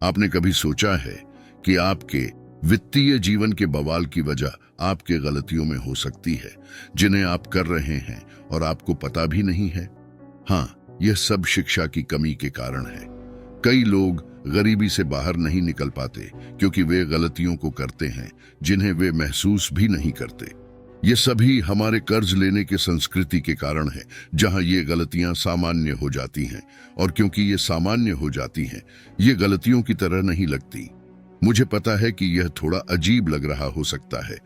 आपने कभी सोचा है कि आपके वित्तीय जीवन के बवाल की वजह आपके गलतियों में हो सकती है, जिन्हें आप कर रहे हैं और आपको पता भी नहीं है? हाँ, यह सब शिक्षा की कमी के कारण है। कई लोग गरीबी से बाहर नहीं निकल पाते क्योंकि वे गलतियों को करते हैं जिन्हें वे महसूस भी नहीं करते। ये सभी हमारे कर्ज लेने के संस्कृति के कारण है, जहां ये गलतियां सामान्य हो जाती हैं। और क्योंकि ये सामान्य हो जाती हैं, ये गलतियों की तरह नहीं लगती। मुझे पता है कि यह थोड़ा अजीब लग रहा हो सकता है,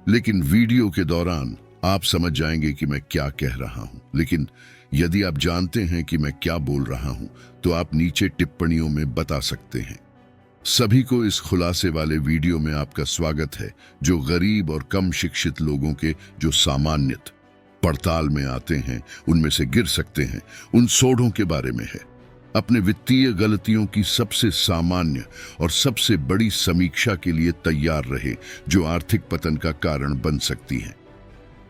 लेकिन वीडियो के दौरान आप समझ जाएंगे कि मैं क्या कह रहा हूं। लेकिन यदि आप जानते हैं कि मैं क्या बोल रहा हूं, तो आप नीचे टिप्पणियों में बता सकते हैं। सभी को इस खुलासे वाले वीडियो में आपका स्वागत है, जो गरीब और कम शिक्षित लोगों के जो सामान्यत पड़ताल में आते हैं, उनमें से गिर सकते हैं, उन सोढ़ों के बारे में है। अपने वित्तीय गलतियों की सबसे सामान्य और सबसे बड़ी समीक्षा के लिए तैयार रहे, जो आर्थिक पतन का कारण बन सकती हैं।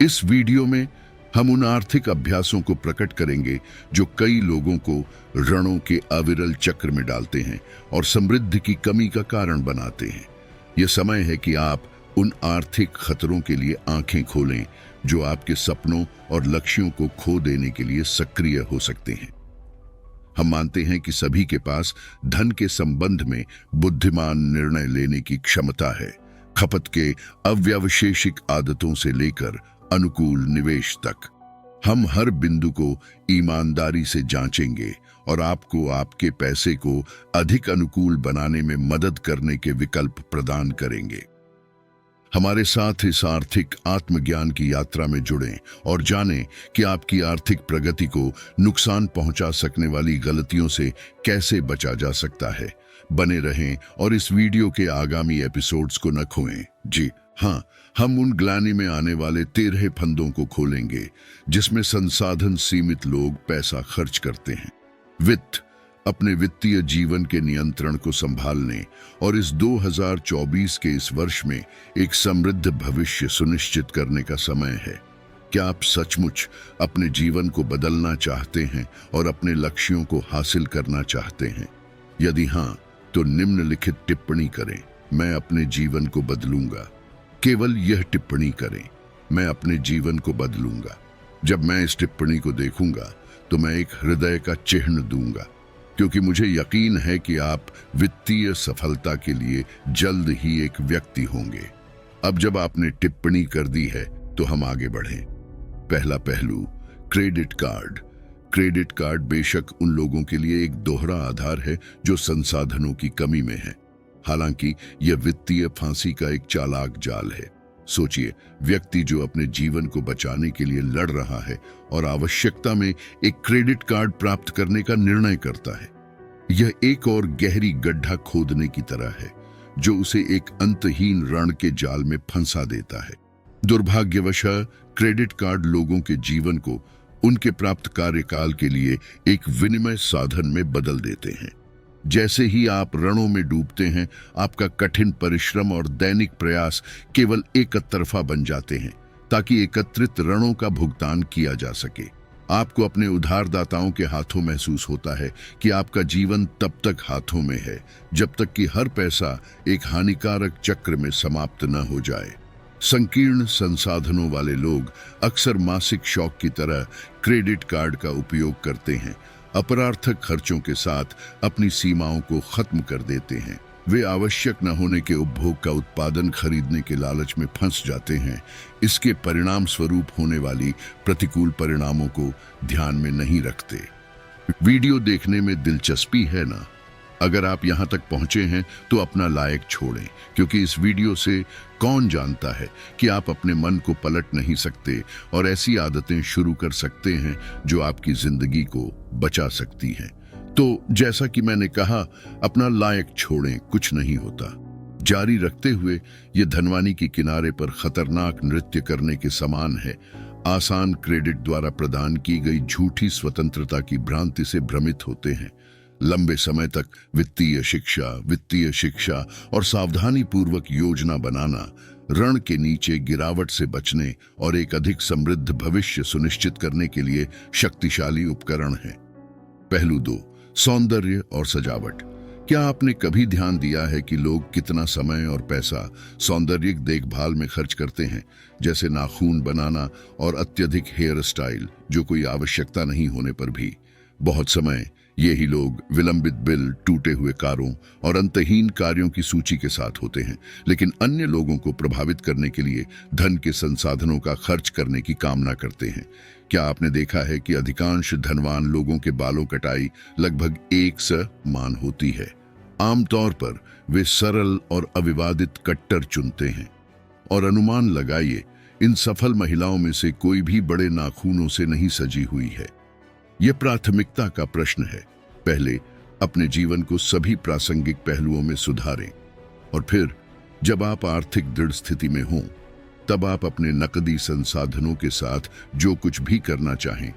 इस वीडियो में हम उन आर्थिक अभ्यासों को प्रकट करेंगे जो कई लोगों को ऋणों के अविरल चक्र में डालते हैं और समृद्धि की कमी का कारण बनाते हैं। यह समय है कि आप उन आर्थिक खतरों के लिए आंखें खोलें जो आपके सपनों और लक्ष्यों को खो देने के लिए सक्रिय हो सकते हैं। हम मानते हैं कि सभी के पास धन के संबंध में बुद्धिमान निर्णय लेने की क्षमता है, खपत के अव्यवशेषिक आदतों से लेकर अनुकूल निवेश तक। हम हर बिंदु को ईमानदारी से जांचेंगे और आपको आपके पैसे को अधिक अनुकूल बनाने में मदद करने के विकल्प प्रदान करेंगे। हमारे साथ इस आर्थिक आत्मज्ञान की यात्रा में जुड़ें और जानें कि आपकी आर्थिक प्रगति को नुकसान पहुंचा सकने वाली गलतियों से कैसे बचा जा सकता है। बने रहें और इस वीडियो के आगामी एपिसोड्स को न खोएं। जी हाँ, हम उन ग्लानि में आने वाले 13 फंदों को खोलेंगे जिसमें संसाधन सीमित लोग पैसा खर्च करते हैं। वित्त, अपने वित्तीय जीवन के नियंत्रण को संभालने और इस 2024 के इस वर्ष में एक समृद्ध भविष्य सुनिश्चित करने का समय है। क्या आप सचमुच अपने जीवन को बदलना चाहते हैं और अपने लक्ष्यों को हासिल करना चाहते हैं? यदि हाँ, तो निम्नलिखित टिप्पणी करें, मैं अपने जीवन को बदलूंगा। केवल यह टिप्पणी करें, मैं अपने जीवन को बदलूंगा। जब मैं इस टिप्पणी को देखूंगा तो मैं एक हृदय का चिन्ह दूंगा, क्योंकि मुझे यकीन है कि आप वित्तीय सफलता के लिए जल्द ही एक व्यक्ति होंगे। अब जब आपने टिप्पणी कर दी है तो हम आगे बढ़ें। पहला पहलू, क्रेडिट कार्ड। क्रेडिट कार्ड बेशक उन लोगों के लिए एक दोहरा आधार है जो संसाधनों की कमी में है। हालांकि यह वित्तीय फांसी का एक चालाक जाल है। सोचिए, व्यक्ति जो अपने जीवन को बचाने के लिए लड़ रहा है और आवश्यकता में एक क्रेडिट कार्ड प्राप्त करने का निर्णय करता है। यह एक और गहरी गड्ढा खोदने की तरह है जो उसे एक अंतहीन ऋण के जाल में फंसा देता है। दुर्भाग्यवश क्रेडिट कार्ड लोगों के जीवन को उनके प्राप्त कार्यकाल के लिए एक विनिमय साधन में बदल देते हैं। जैसे ही आप ऋणों में डूबते हैं, आपका कठिन परिश्रम और दैनिक प्रयास केवल एक तरफा बन जाते हैं ताकि एकत्रित ऋणों का भुगतान किया जा सके। आपको अपने उधारदाताओं के हाथों महसूस होता है कि आपका जीवन तब तक हाथों में है जब तक कि हर पैसा एक हानिकारक चक्र में समाप्त न हो जाए। संकीर्ण संसाधनों वाले लोग अक्सर मासिक शौक की तरह क्रेडिट कार्ड का उपयोग करते हैं, अपरार्थक खर्चों के साथ अपनी सीमाओं को खत्म कर देते हैं। वे आवश्यक न होने के उपभोग का उत्पादन खरीदने के लालच में फंस जाते हैं। इसके परिणाम स्वरूप होने वाली प्रतिकूल परिणामों को ध्यान में नहीं रखते। वीडियो देखने में दिलचस्पी है ना? अगर आप यहां तक पहुंचे हैं तो अपना लाइक छोड़ें, क्योंकि इस वीडियो से कौन जानता है कि आप अपने मन को पलट नहीं सकते और ऐसी आदतें शुरू कर सकते हैं जो आपकी जिंदगी को बचा सकती हैं। तो जैसा कि मैंने कहा, अपना लाइक छोड़ें, कुछ नहीं होता। जारी रखते हुए ये धनवानी के किनारे पर खतरनाक नृत्य करने के समान है। आसान क्रेडिट द्वारा प्रदान की गई झूठी स्वतंत्रता की भ्रांति से भ्रमित होते हैं। लंबे समय तक वित्तीय शिक्षा और सावधानी पूर्वक योजना बनाना ऋण के नीचे गिरावट से बचने और एक अधिक समृद्ध भविष्य सुनिश्चित करने के लिए शक्तिशाली उपकरण है। पहलू 2, सौंदर्य और सजावट। क्या आपने कभी ध्यान दिया है कि लोग कितना समय और पैसा सौंदर्य देखभाल में खर्च करते हैं, जैसे नाखून बनाना और अत्यधिक हेयर स्टाइल, जो कोई आवश्यकता नहीं होने पर भी? बहुत समय यही लोग विलंबित बिल, टूटे हुए कारों और अंतहीन कार्यों की सूची के साथ होते हैं, लेकिन अन्य लोगों को प्रभावित करने के लिए धन के संसाधनों का खर्च करने की कामना करते हैं। क्या आपने देखा है कि अधिकांश धनवान लोगों के बालों कटाई लगभग एक समान होती है? आमतौर पर वे सरल और अविवादित कट्टर चुनते हैं। और अनुमान लगाइए, इन सफल महिलाओं में से कोई भी बड़े नाखूनों से नहीं सजी हुई है। यह प्राथमिकता का प्रश्न है। पहले अपने जीवन को सभी प्रासंगिक पहलुओं में सुधारें, और फिर जब आप आर्थिक दृढ़ स्थिति में हों, तब आप अपने नकदी संसाधनों के साथ जो कुछ भी करना चाहें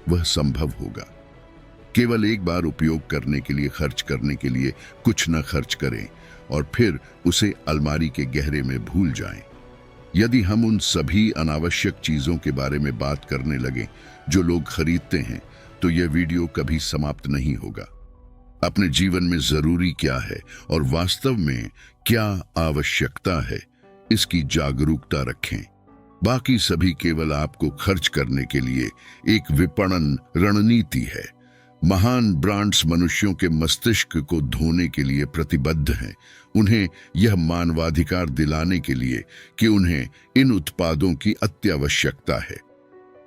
वह संभव होगा। केवल एक बार उपयोग करने के लिए खर्च करने के लिए कुछ न खर्च करें और फिर उसे अलमारी के गहरे में भूल जाएं। यदि हम उन सभी अनावश्यक चीजों के बारे में बात करने लगे जो लोग खरीदते हैं, तो यह वीडियो कभी समाप्त नहीं होगा। अपने जीवन में जरूरी क्या है और वास्तव में क्या आवश्यकता है, इसकी जागरूकता रखें। बाकी सभी केवल आपको खर्च करने के लिए एक विपणन रणनीति है। महान ब्रांड्स मनुष्यों के मस्तिष्क को धोने के लिए प्रतिबद्ध हैं। उन्हें यह मानवाधिकार दिलाने के लिए कि उन्हें इन उत्पादों की अत्यावश्यकता है।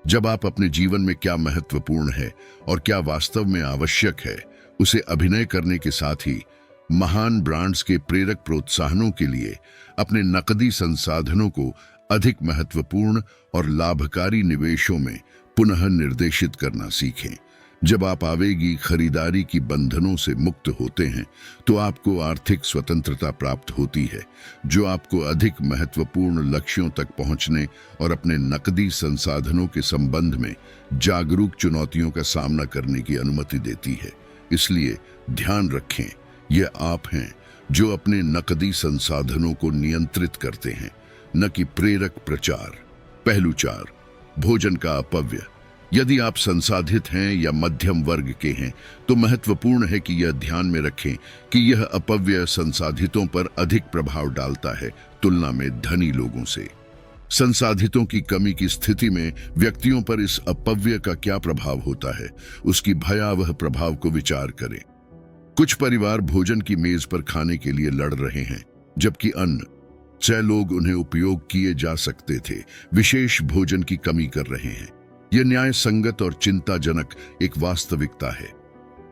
जब आप अपने जीवन में क्या महत्वपूर्ण है और क्या वास्तव में आवश्यक है, उसे अभिनय करने के साथ ही महान ब्रांड्स के प्रेरक प्रोत्साहनों के लिए अपने नकदी संसाधनों को अधिक महत्वपूर्ण और लाभकारी निवेशों में पुनः निर्देशित करना सीखें। जब आप आवेगी खरीदारी की बंधनों से मुक्त होते हैं, तो आपको आर्थिक स्वतंत्रता प्राप्त होती है, जो आपको अधिक महत्वपूर्ण लक्ष्यों तक पहुंचने और अपने नकदी संसाधनों के संबंध में जागरूक चुनौतियों का सामना करने की अनुमति देती है। इसलिए ध्यान रखें, यह आप हैं जो अपने नकदी संसाधनों को नियंत्रित करते हैं, न कि प्रेरक प्रचार। पहलू 4, भोजन का अपव्यय। यदि आप संसाधित हैं या मध्यम वर्ग के हैं, तो महत्वपूर्ण है कि यह ध्यान में रखें कि यह अपव्यय संसाधितों पर अधिक प्रभाव डालता है तुलना में धनी लोगों से। संसाधितों की कमी की स्थिति में व्यक्तियों पर इस अपव्यय का क्या प्रभाव होता है, उसकी भयावह प्रभाव को विचार करें। कुछ परिवार भोजन की मेज पर खाने के लिए लड़ रहे हैं, जबकि अन्य 6 लोग उन्हें उपयोग किए जा सकते थे विशेष भोजन की कमी कर रहे हैं। यह न्याय संगत और चिंताजनक एक वास्तविकता है।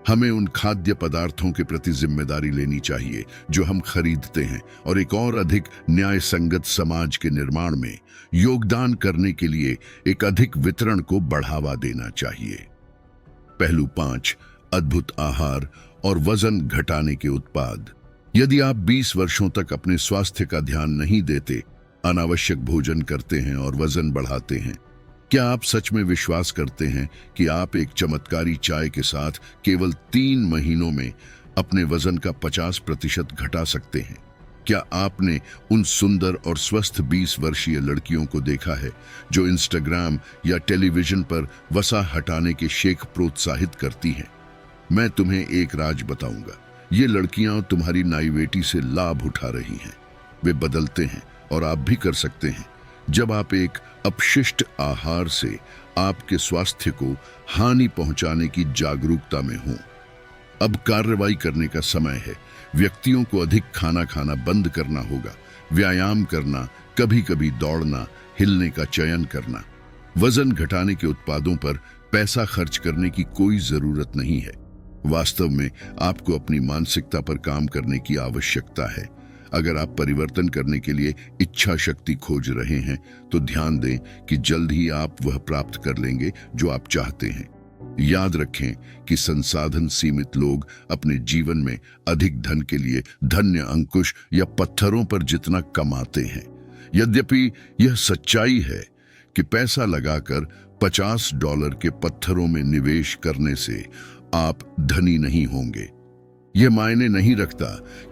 हमें उन खाद्य पदार्थों के प्रति जिम्मेदारी लेनी चाहिए जो हम खरीदते हैं, और एक और अधिक न्याय संगत समाज के निर्माण में योगदान करने के लिए एक अधिक वितरण को बढ़ावा देना चाहिए। पहलू 5, अद्भुत आहार और वजन घटाने के उत्पाद। यदि आप 20 वर्षों तक अपने स्वास्थ्य का ध्यान नहीं देते, अनावश्यक भोजन करते हैं और वजन बढ़ाते हैं, क्या आप सच में विश्वास करते हैं कि आप एक चमत्कारी चाय के साथ केवल 3 महीनों में अपने वजन का 50% घटा सकते हैं? क्या आपने उन सुंदर और स्वस्थ 20 वर्षीय लड़कियों को देखा है जो इंस्टाग्राम या टेलीविजन पर वसा हटाने के शेक प्रोत्साहित करती हैं? मैं तुम्हें एक राज बताऊंगा, ये लड़कियां तुम्हारी नाइवेटी से लाभ उठा रही हैं। वे बदलते हैं और आप भी कर सकते हैं। जब आप एक अपशिष्ट आहार से आपके स्वास्थ्य को हानि पहुंचाने की जागरूकता में हों, अब कार्रवाई करने का समय है। व्यक्तियों को अधिक खाना खाना बंद करना होगा, व्यायाम करना, कभी कभी दौड़ना, हिलने का चयन करना। वजन घटाने के उत्पादों पर पैसा खर्च करने की कोई जरूरत नहीं है। वास्तव में आपको अपनी मानसिकता पर काम करने की आवश्यकता है। अगर आप परिवर्तन करने के लिए इच्छा शक्ति खोज रहे हैं, तो ध्यान दें कि जल्द ही आप वह प्राप्त कर लेंगे जो आप चाहते हैं। याद रखें कि संसाधन सीमित लोग अपने जीवन में अधिक धन के लिए धन्य अंकुश या पत्थरों पर जितना कमाते हैं। यद्यपि यह सच्चाई है कि पैसा लगाकर $50 के पत्थरों में निवेश करने से आप धनी नहीं होंगे। यह मायने नहीं रखता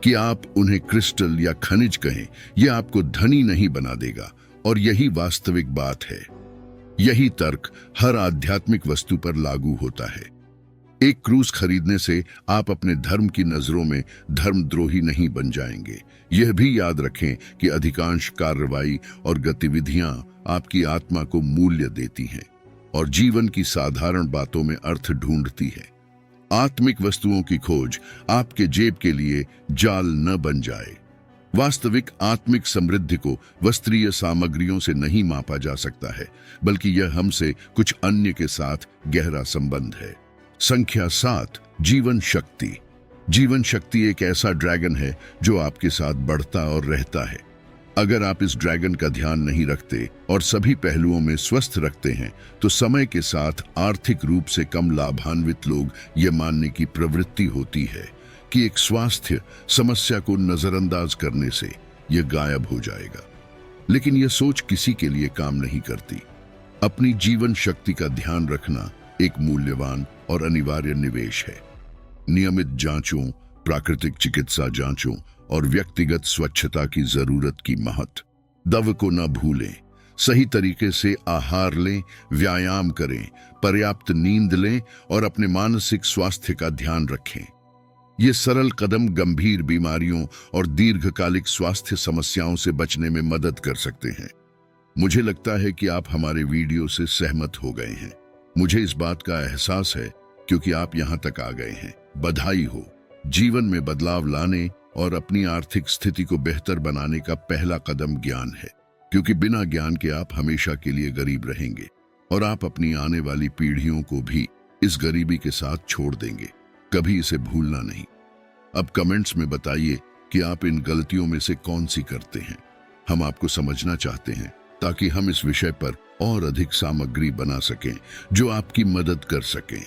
कि आप उन्हें क्रिस्टल या खनिज कहें, यह आपको धनी नहीं बना देगा, और यही वास्तविक बात है। यही तर्क हर आध्यात्मिक वस्तु पर लागू होता है। एक क्रूज खरीदने से आप अपने धर्म की नजरों में धर्मद्रोही नहीं बन जाएंगे। यह भी याद रखें कि अधिकांश कार्रवाई और गतिविधियां आपकी आत्मा को मूल्य देती हैं और जीवन की साधारण बातों में अर्थ ढूंढती है। आत्मिक वस्तुओं की खोज आपके जेब के लिए जाल न बन जाए। वास्तविक आत्मिक समृद्धि को वस्त्रीय सामग्रियों से नहीं मापा जा सकता है, बल्कि यह हमसे कुछ अन्य के साथ गहरा संबंध है। संख्या 7, जीवन शक्ति। जीवन शक्ति एक ऐसा ड्रैगन है जो आपके साथ बढ़ता और रहता है। अगर आप इस ड्रैगन का ध्यान नहीं रखते और सभी पहलुओं में स्वस्थ रखते हैं, तो समय के साथ आर्थिक रूप से कम लाभान्वित लोग यह मानने की प्रवृत्ति होती है कि एक स्वास्थ्य समस्या को नजरअंदाज करने से यह गायब हो जाएगा। लेकिन यह सोच किसी के लिए काम नहीं करती। अपनी जीवन शक्ति का ध्यान रखना एक मूल्यवान और अनिवार्य निवेश है। नियमित जांचों, प्राकृतिक चिकित्सा जांचों और व्यक्तिगत स्वच्छता की जरूरत की महत्व। दवा को न भूलें, सही तरीके से आहार लें, व्यायाम करें, पर्याप्त नींद लें और अपने मानसिक स्वास्थ्य का ध्यान रखें। ये सरल कदम गंभीर बीमारियों और दीर्घकालिक स्वास्थ्य समस्याओं से बचने में मदद कर सकते हैं। मुझे लगता है कि आप हमारे वीडियो से सहमत हो गए हैं। मुझे इस बात का एहसास है क्योंकि आप यहाँ तक आ गए हैं। बधाई हो। जीवन में बदलाव लाने और अपनी आर्थिक स्थिति को बेहतर बनाने का पहला कदम ज्ञान है, क्योंकि बिना ज्ञान के आप हमेशा के लिए गरीब रहेंगे और आप अपनी आने वाली पीढ़ियों को भी इस गरीबी के साथ छोड़ देंगे। कभी इसे भूलना नहीं। अब कमेंट्स में बताइए कि आप इन गलतियों में से कौन सी करते हैं। हम आपको समझना चाहते हैं ताकि हम इस विषय पर और अधिक सामग्री बना सकें जो आपकी मदद कर सकें।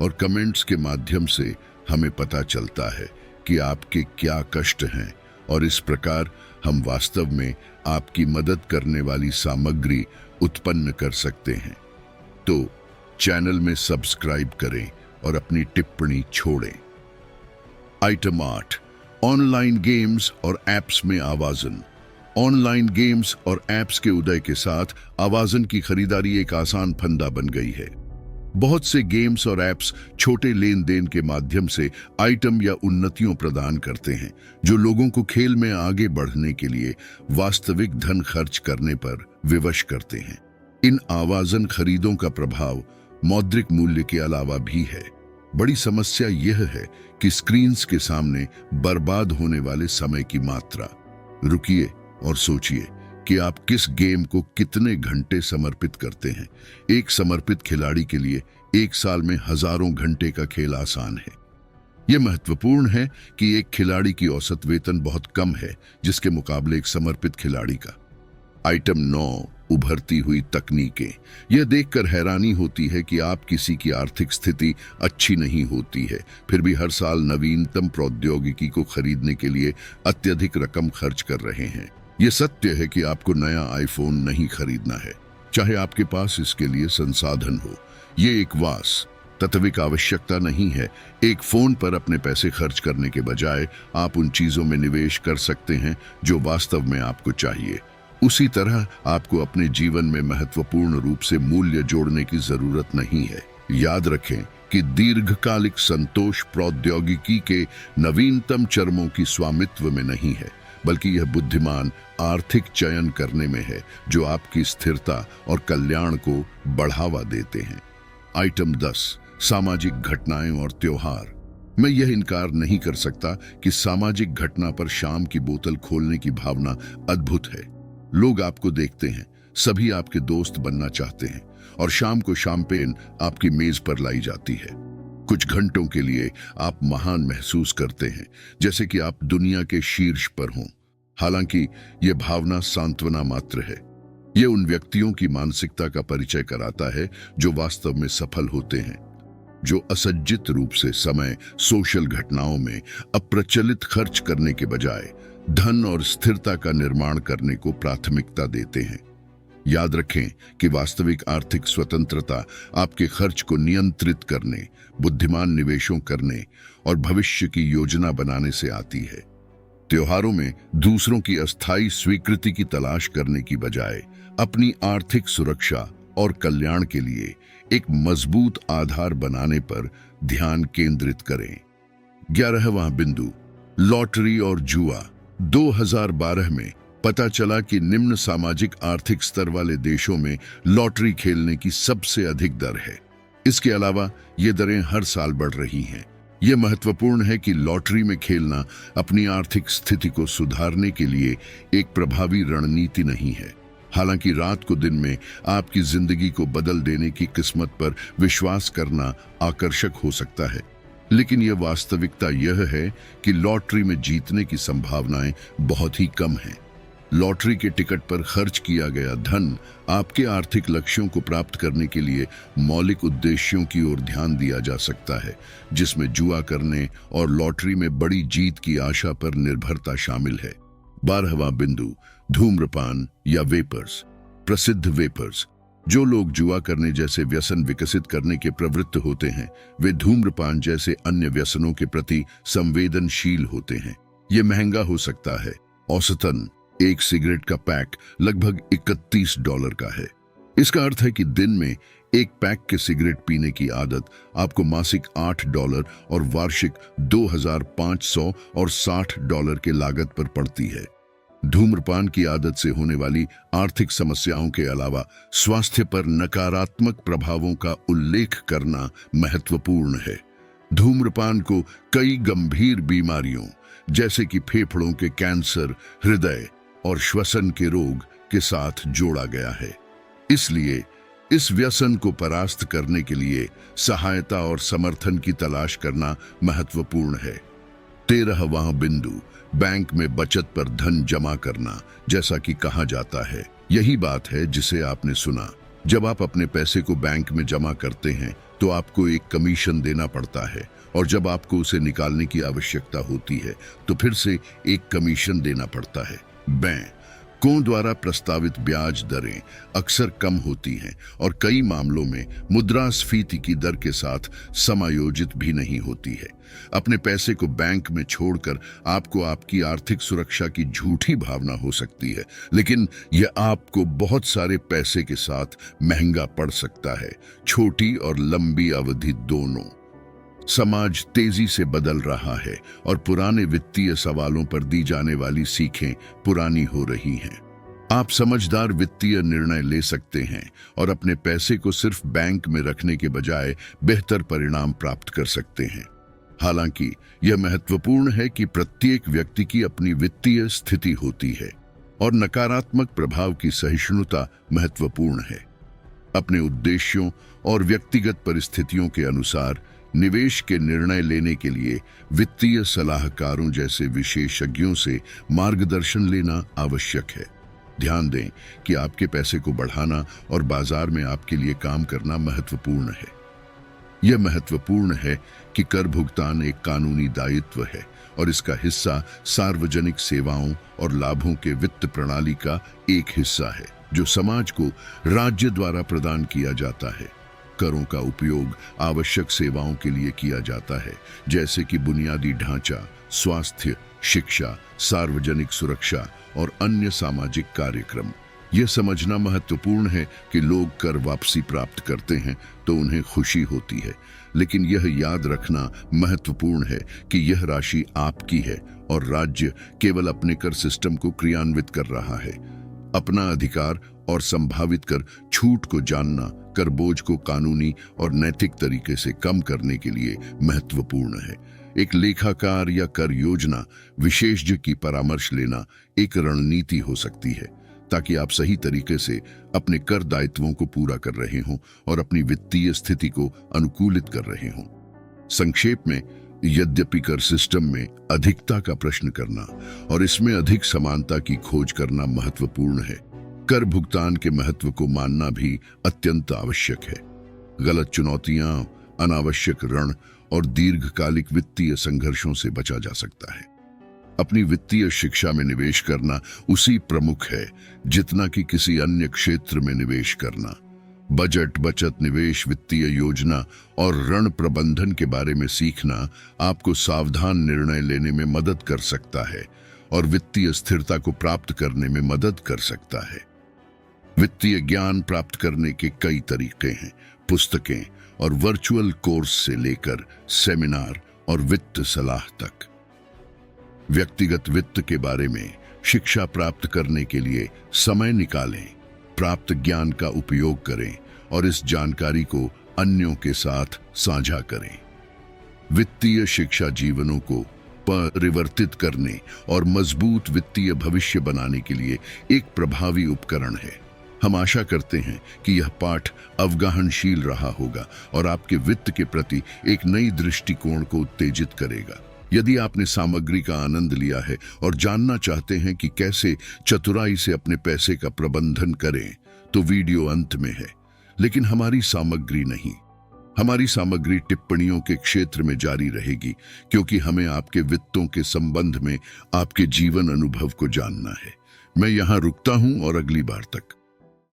और कमेंट्स के माध्यम से हमें पता चलता है कि आपके क्या कष्ट हैं और इस प्रकार हम वास्तव में आपकी मदद करने वाली सामग्री उत्पन्न कर सकते हैं। तो चैनल में सब्सक्राइब करें और अपनी टिप्पणी छोड़ें। आइटम 8, ऑनलाइन गेम्स और एप्स में आवाजन। ऑनलाइन गेम्स और एप्स के उदय के साथ आवाजन की खरीदारी एक आसान फंदा बन गई है। बहुत से गेम्स और एप्स छोटे लेन देन के माध्यम से आइटम या उन्नतियों प्रदान करते हैं जो लोगों को खेल में आगे बढ़ने के लिए वास्तविक धन खर्च करने पर विवश करते हैं। इन आवाजन खरीदों का प्रभाव मौद्रिक मूल्य के अलावा भी है। बड़ी समस्या यह है कि स्क्रीन्स के सामने बर्बाद होने वाले समय की मात्रा। रुकिए और सोचिए कि आप किस गेम को कितने घंटे समर्पित करते हैं। एक समर्पित खिलाड़ी के लिए एक साल में हजारों घंटे का खेल आसान है। यह महत्वपूर्ण है कि एक खिलाड़ी की औसत वेतन बहुत कम है जिसके मुकाबले एक समर्पित खिलाड़ी का। आइटम 9, उभरती हुई तकनीकें। यह देखकर हैरानी होती है कि आप किसी की आर्थिक स्थिति अच्छी नहीं होती है, फिर भी हर साल नवीनतम प्रौद्योगिकी को खरीदने के लिए अत्यधिक रकम खर्च कर रहे हैं। यह सत्य है कि आपको नया आईफोन नहीं खरीदना है, चाहे आपके पास इसके लिए संसाधन हो। ये एक वास्तविक आवश्यकता नहीं है। एक फोन पर अपने पैसे खर्च करने के बजाय आप उन चीजों में निवेश कर सकते हैं जो वास्तव में आपको चाहिए। उसी तरह आपको अपने जीवन में महत्वपूर्ण रूप से मूल्य जोड़ने की जरूरत नहीं है। याद रखें कि दीर्घकालिक संतोष प्रौद्योगिकी के नवीनतम चरमों की स्वामित्व में नहीं है, बल्कि यह बुद्धिमान आर्थिक चयन करने में है जो आपकी स्थिरता और कल्याण को बढ़ावा देते हैं। आइटम 10, सामाजिक घटनाएं और त्योहार। मैं यह इनकार नहीं कर सकता कि सामाजिक घटना पर शाम की बोतल खोलने की भावना अद्भुत है। लोग आपको देखते हैं, सभी आपके दोस्त बनना चाहते हैं और शाम को शैंपेन आपकी मेज पर लाई जाती है। कुछ घंटों के लिए आप महान महसूस करते हैं, जैसे कि आप दुनिया के शीर्ष पर हों। हालांकि यह भावना सांत्वना मात्र है। यह उन व्यक्तियों की मानसिकता का परिचय कराता है जो वास्तव में सफल होते हैं, जो असज्जित रूप से समय सोशल घटनाओं में अप्रचलित खर्च करने के बजाय धन और स्थिरता का निर्माण करने को प्राथमिकता देते हैं। याद रखें कि वास्तविक आर्थिक स्वतंत्रता आपके खर्च को नियंत्रित करने, बुद्धिमान निवेशों करने और भविष्य की योजना बनाने से आती है। त्योहारों में दूसरों की अस्थायी स्वीकृति की तलाश करने की बजाय अपनी आर्थिक सुरक्षा और कल्याण के लिए एक मजबूत आधार बनाने पर ध्यान केंद्रित करें। 11वां बिंदु, लॉटरी और जुआ। 2012 में पता चला कि निम्न सामाजिक आर्थिक स्तर वाले देशों में लॉटरी खेलने की सबसे अधिक दर है। इसके अलावा ये दरें हर साल बढ़ रही हैं। यह महत्वपूर्ण है कि लॉटरी में खेलना अपनी आर्थिक स्थिति को सुधारने के लिए एक प्रभावी रणनीति नहीं है। हालांकि रात को दिन में आपकी जिंदगी को बदल देने की किस्मत पर विश्वास करना आकर्षक हो सकता है, लेकिन यह वास्तविकता यह है कि लॉटरी में जीतने की संभावनाएं बहुत ही कम हैं। लॉटरी के टिकट पर खर्च किया गया धन आपके आर्थिक लक्ष्यों को प्राप्त करने के लिए मौलिक उद्देश्यों की ओर ध्यान दिया जा सकता है, जिसमें जुआ करने और लॉटरी में बड़ी जीत की आशा पर निर्भरता शामिल है। 12वां बिंदु, धूम्रपान या वेपर्स। प्रसिद्ध वेपर्स। जो लोग जुआ करने जैसे व्यसन विकसित करने के प्रवृत्त होते हैं, वे धूम्रपान जैसे अन्य व्यसनों के प्रति संवेदनशील होते हैं। यह महंगा हो सकता है। औसतन एक सिगरेट का पैक लगभग $31 का है। इसका अर्थ है कि दिन में एक पैक के सिगरेट पीने की आदत आपको मासिक $8 और वार्षिक $2,560 के लागत पर पड़ती है। धूम्रपान की आदत से होने वाली आर्थिक समस्याओं के अलावा स्वास्थ्य पर नकारात्मक प्रभावों का उल्लेख करना महत्वपूर्ण है। धूम्रपान को कई गंभीर बीमारियों जैसे कि फेफड़ों के कैंसर, हृदय और श्वसन के रोग के साथ जोड़ा गया है। इसलिए इस व्यसन को परास्त करने के लिए सहायता और समर्थन की तलाश करना महत्वपूर्ण है। 13वां बिंदु, बैंक में बचत पर धन जमा करना। जैसा कि कहा जाता है, यही बात है जिसे आपने सुना। जब आप अपने पैसे को बैंक में जमा करते हैं तो आपको एक कमीशन देना पड़ता है, और जब आपको उसे निकालने की आवश्यकता होती है तो फिर से एक कमीशन देना पड़ता है। बैंकों द्वारा प्रस्तावित ब्याज दरें अक्सर कम होती हैं और कई मामलों में मुद्रास्फीति की दर के साथ समायोजित भी नहीं होती है। अपने पैसे को बैंक में छोड़कर आपको आपकी आर्थिक सुरक्षा की झूठी भावना हो सकती है, लेकिन यह आपको बहुत सारे पैसे के साथ महंगा पड़ सकता है, छोटी और लंबी अवधि दोनों। समाज तेजी से बदल रहा है और पुराने वित्तीय सवालों पर दी जाने वाली सीखें पुरानी हो रही हैं। आप समझदार वित्तीय निर्णय ले सकते हैं और अपने पैसे को सिर्फ बैंक में रखने के बजाय बेहतर परिणाम प्राप्त कर सकते हैं। हालांकि यह महत्वपूर्ण है कि प्रत्येक व्यक्ति की अपनी वित्तीय स्थिति होती है और नकारात्मक प्रभाव की सहिष्णुता महत्वपूर्ण है। अपने उद्देश्यों और व्यक्तिगत परिस्थितियों के अनुसार निवेश के निर्णय लेने के लिए वित्तीय सलाहकारों जैसे विशेषज्ञों से मार्गदर्शन लेना आवश्यक है। ध्यान दें कि आपके पैसे को बढ़ाना और बाजार में आपके लिए काम करना महत्वपूर्ण है। यह महत्वपूर्ण है कि कर भुगतान एक कानूनी दायित्व है और इसका हिस्सा सार्वजनिक सेवाओं और लाभों के वित्त प्रणाली का एक हिस्सा है जो समाज को राज्य द्वारा प्रदान किया जाता है। करों का उपयोग आवश्यक सेवाओं के लिए किया जाता है, जैसे कि बुनियादी ढांचा, स्वास्थ्य, शिक्षा, सार्वजनिक सुरक्षा और अन्य सामाजिक कार्यक्रम। यह समझना महत्वपूर्ण है कि लोग कर वापसी प्राप्त करते हैं तो उन्हें खुशी होती है, लेकिन यह याद रखना महत्वपूर्ण है कि यह राशि आपकी है और राज्य केवल अपने कर सिस्टम को क्रियान्वित कर रहा है। अपना अधिकार और संभावित कर छूट को जानना कर बोझ को कानूनी और नैतिक तरीके से कम करने के लिए महत्वपूर्ण है। एक लेखाकार या कर योजना विशेषज्ञ की परामर्श लेना एक रणनीति हो सकती है, ताकि आप सही तरीके से अपने कर दायित्वों को पूरा कर रहे हों और अपनी वित्तीय स्थिति को अनुकूलित कर रहे हों। संक्षेप में, यद्यपि कर सिस्टम में अधिकता का प्रश्न करना और इसमें अधिक समानता की खोज करना महत्वपूर्ण है, कर भुगतान के महत्व को मानना भी अत्यंत आवश्यक है। गलत चुनौतियां, अनावश्यक ऋण और दीर्घकालिक वित्तीय संघर्षों से बचा जा सकता है। अपनी वित्तीय शिक्षा में निवेश करना उसी प्रमुख है जितना कि किसी अन्य क्षेत्र में निवेश करना। बजट, बचत, निवेश, वित्तीय योजना और ऋण प्रबंधन के बारे में सीखना आपको सावधान निर्णय लेने में मदद कर सकता है और वित्तीय स्थिरता को प्राप्त करने में मदद कर सकता है। वित्तीय ज्ञान प्राप्त करने के कई तरीके हैं। पुस्तकें और वर्चुअल कोर्स से लेकर सेमिनार और वित्त सलाह तक। व्यक्तिगत वित्त के बारे में शिक्षा प्राप्त करने के लिए समय निकालें, प्राप्त ज्ञान का उपयोग करें और इस जानकारी को अन्यों के साथ साझा करें। वित्तीय शिक्षा जीवनों को परिवर्तित करने और मजबूत वित्तीय भविष्य बनाने के लिए एक प्रभावी उपकरण है। हम आशा करते हैं कि यह पाठ अवगाहनशील रहा होगा और आपके वित्त के प्रति एक नई दृष्टिकोण को उत्तेजित करेगा। यदि आपने सामग्री का आनंद लिया है और जानना चाहते हैं कि कैसे चतुराई से अपने पैसे का प्रबंधन करें, तो वीडियो अंत में है। लेकिन हमारी सामग्री नहीं, हमारी सामग्री टिप्पणियों के क्षेत्र में जारी रहेगी, क्योंकि हमें आपके वित्तों के संबंध में आपके जीवन अनुभव को जानना है। मैं यहाँ रुकता हूँ और अगली बार तक